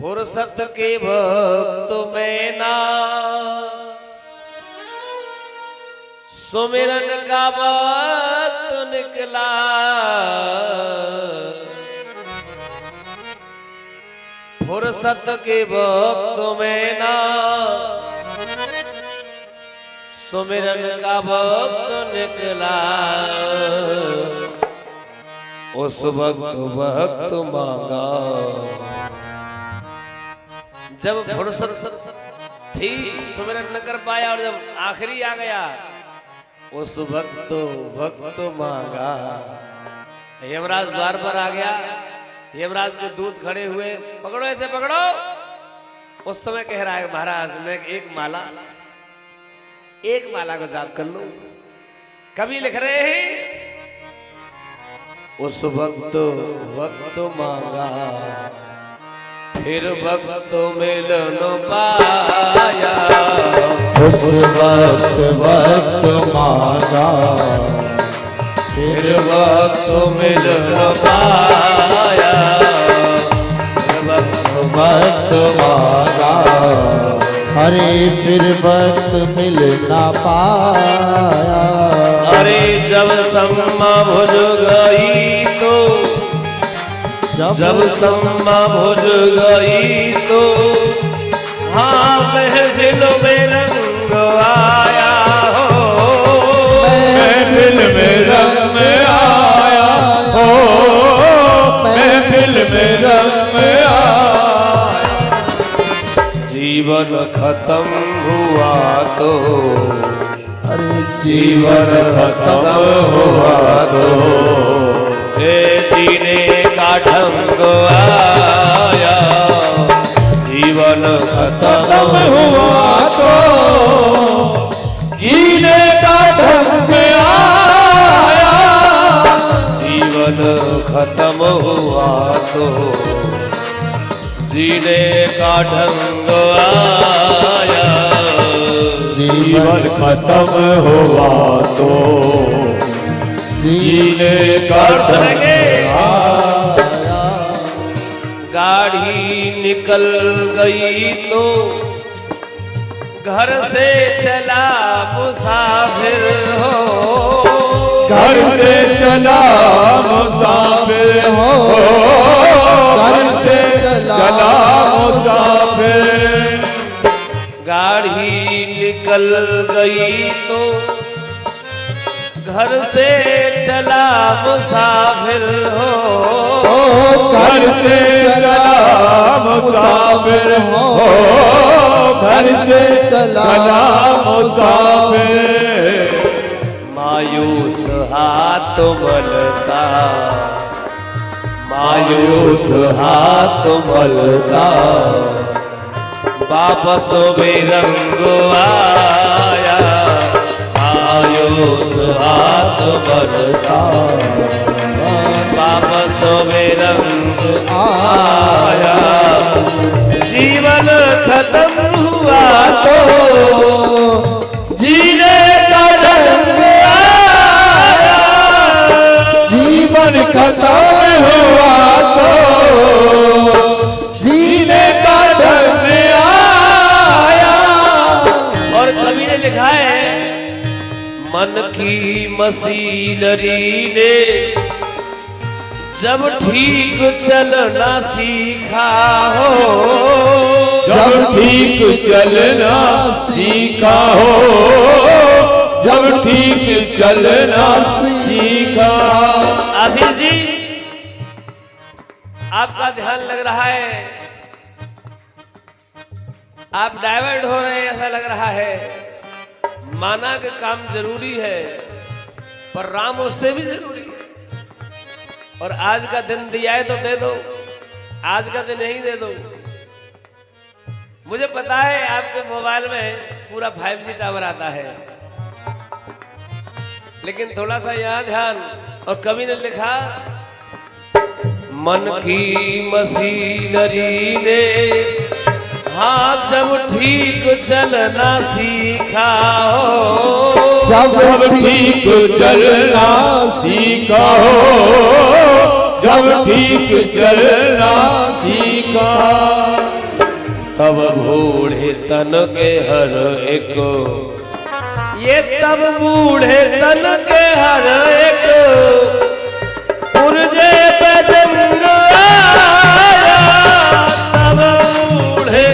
फुर्सत के वक्त में ना सुमिरन का वक्त निकला, फुर्सत के वक्त में ना सुमिरन का वक्त निकला, उस वक्त मांगा जब फुर्सत थी सुमिरन न कर पाया और जब आखिरी आ गया उस वक्त मांगा। यमराज द्वार पर आ गया, यमराज के दूत खड़े हुए, पकड़ो ऐसे पकड़ो। उस समय कह रहा है महाराज ने एक माला को जाप कर लो। कभी लिख रहे हैं उस वक्त मांगा, फिर वक्त मिल न पाया, उस वक्त मांगा, फिर वक्त मिल न पाया, वक्त मांगा, अरे फिर वक्त मिल ना पाया। अरे जब सम्मा भुज गई तो, जब सम्मा भुज गई तो, हाँ महफिल में रंग आया हो, महफिल में रंग आया हो, महफिल में रंग आया। जीवन खत्म हुआ तो, अरे जीवन खत्म हुआ तो, जीने का ढंग आया, जीवन खत्म हुआ तो, जीने का ढंग आया, जीवन खत्म हुआ तो, जीने का ढंग आया, जीवन खत्म हुआ तो, जीने का ढंग आया। गाड़ी निकल गई तो घर से चला मुसाफिर हो, घर से चला मुसाफिर हो, घर से चला मुसाफिर। गाड़ी निकल गई तो घर से चला मुसाफिर हो, घर से चला मुसाफिर हो, घर से चला मुसाफिर। मायूस हाथ मलता, मायूस हाथ मलता, वापस बेरंग आया, मायूस हाथ मलता, वापस बेरंग आया, जीवन खत्म हुआ तो, जीने का ढंग आया, जीवन खत्म हुआ तो, जीने का ढंग आया। और कवि ने लिखा है मन की मशीनरी ने जब ठीक चलना सीखा हो, जब ठीक चलना सीखा हो, जब ठीक चलना सीखा। आशीष जी आपका ध्यान लग रहा है, आप डाइवर्ट हो रहे हैं ऐसा लग रहा है। माना कि काम जरूरी है पर राम उससे भी जरूरी है, और आज का दिन दिया है तो दे दो, आज का दिन नहीं दे दो। मुझे पता है आपके मोबाइल में पूरा 5G टावर आता है, लेकिन थोड़ा सा यहाँ ध्यान। और कवि ने लिखा मन की मशीनरी ने हाँ जब ठीक चलना सीखा हो, जब ठीक चलना सीखा हो, जब ठीक चलना सीखा। तब बूढ़े तन के हर एक, ये तब बूढ़े तन के हर एक पुरजे पे जंग आया, तब बूढ़े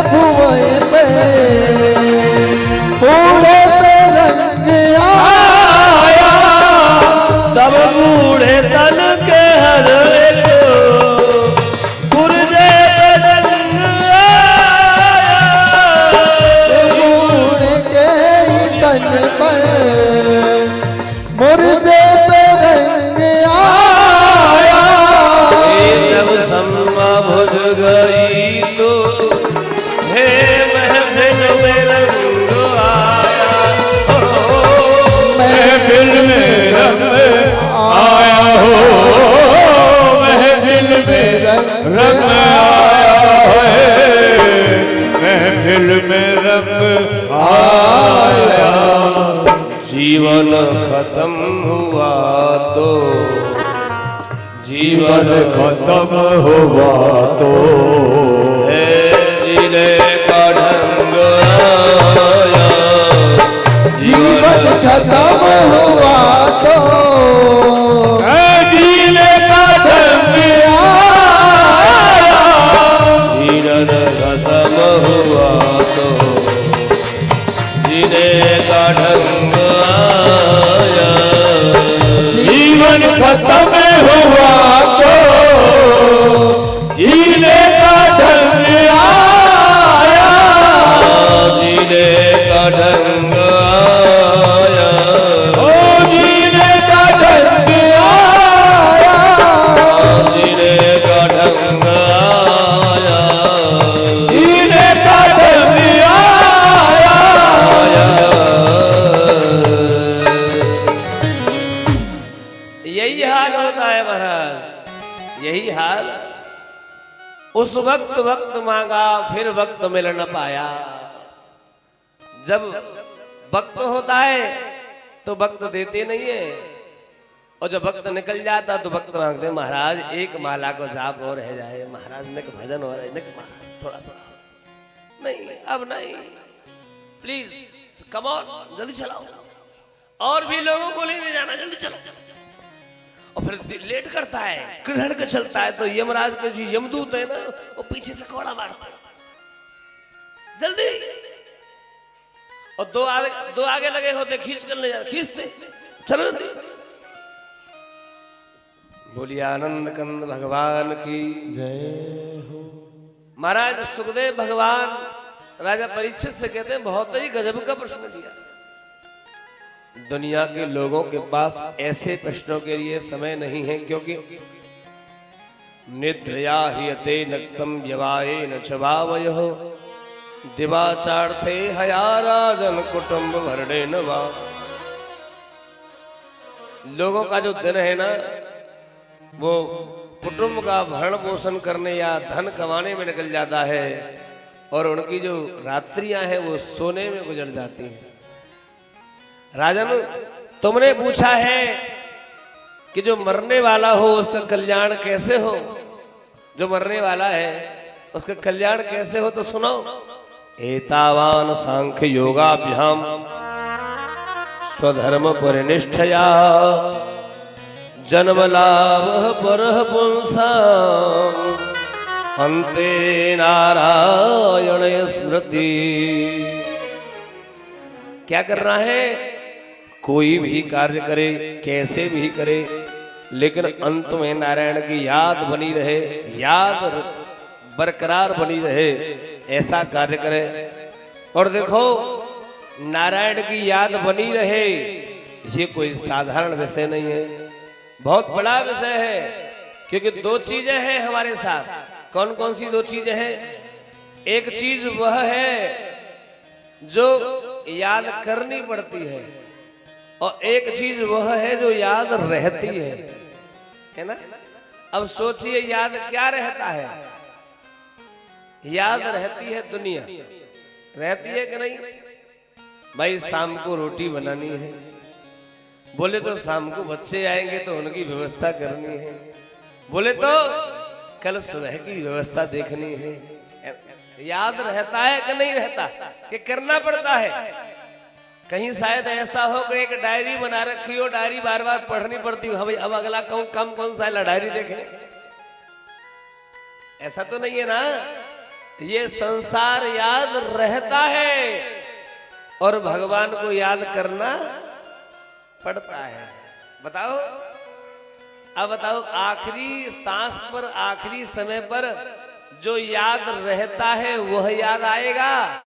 भुवई पे बूढ़े पे रंग आया, तब बूढ़े तन के हर एक पुरजे पे जंग आया, बूढ़े के तन पर मुर्दे पे रंग आया, जब सम्मा भुज गई तो हे महफिल में रंग आया, महफिल में रंग आया हो, महफिल में रंग आया है, महफिल में रंग आया। जीवन खत्म हुआ तो जीवन खत्म हुआ तो है जीने का ढंग आया, जीवन खत्म हुआ तो जीने का ढंग आया, जीवन खत्म हुआ तो जीने का ढंग आया, जीवन खत्म हुआ तो जीने का ढंग आया, जीने का ढंग आया, ओ जीने का ढंग आया, जीने का ढंग आया, जीने का ढंग आया। यही हाल होता है महाराज, यही हाल। उस वक्त वक्त मांगा फिर वक्त मिल न पाया। जब वक्त होता है तो वक्त देते नहीं है, और जब वक्त निकल जाता तो वक्त मांगते महाराज एक माला को जाप और रह जाए, महाराज निक भजन हो रहा है, निक महाराज थोड़ा सा नहीं, अब नहीं, प्लीज कम ऑन, जल्दी चलाओ, और भी लोगों को लेने जाना, जल्दी चलो। और फिर लेट करता है, किड़हड़ के चलता है, तो यमराज के जो यमदूत है ना, वो पीछे से कोड़ा मारता है, जल्दी। और दो आगे लगे होते, खींच कर ले जा, खींचते, चलो जल्दी। बोलिए आनंद कंद भगवान की जय हो। महाराज सुखदेव भगवान राजा परीक्षित से कहते हैं, बहुत ही गजब का प्रश्न दिया। दुनिया के लोगों के पास ऐसे प्रश्नों के लिए समय नहीं है, क्योंकि निद्रया ह्रियते नक्तम यवाये न चवावयो दिवाचार्थे हया राजन कुटुंब भरणे न वा। लोगों का जो दिन है ना, वो कुटुंब का भरण पोषण करने या धन कमाने में निकल जाता है, और उनकी जो रात्रियां हैं वो सोने में गुजर जाती हैं। राजन, तुमने पूछा है कि जो मरने वाला हो उसका कल्याण कैसे हो, जो मरने वाला है उसका कल्याण कैसे हो, तो सुनो। एतावान सांख्य योगाभ्याम स्वधर्म परिनिष्ठया जन्म लाभ परः पुंसाम अन्ते नारायण स्मृति। क्या करना है? कोई भी कार्य करे, कैसे भी करे, लेकिन अंत में नारायण की याद बनी रहे, याद बरकरार बनी रहे, ऐसा कार्य करे। और देखो, नारायण की याद बनी रहे, ये कोई साधारण विषय नहीं है, बहुत बड़ा विषय है। क्योंकि दो चीजें हैं हमारे साथ। कौन कौन सी दो चीजें हैं? एक चीज वह है जो याद करनी पड़ती है, और एक चीज वह है जो याद रहती है ना। अब सोचिए, याद क्या रहता है? याद रहती है दुनिया, रहती है कि नहीं? भाई शाम को रोटी बनानी है, बोले तो शाम को बच्चे आएंगे तो उनकी व्यवस्था करनी है, बोले तो कल सुबह की व्यवस्था देखनी है, याद रहता है कि नहीं रहता, कि करना पड़ता है। कहीं शायद ऐसा हो कि एक डायरी बना रखी हो, डायरी बार बार पढ़नी पड़ती हो, भाई अब अगला काम कौन सा है, डायरी देखें। ऐसा तो नहीं है ना, ये संसार याद रहता है और भगवान को याद करना पड़ता है। बताओ, अब बताओ, आखिरी सांस पर, आखिरी समय पर जो याद रहता है वह याद आएगा।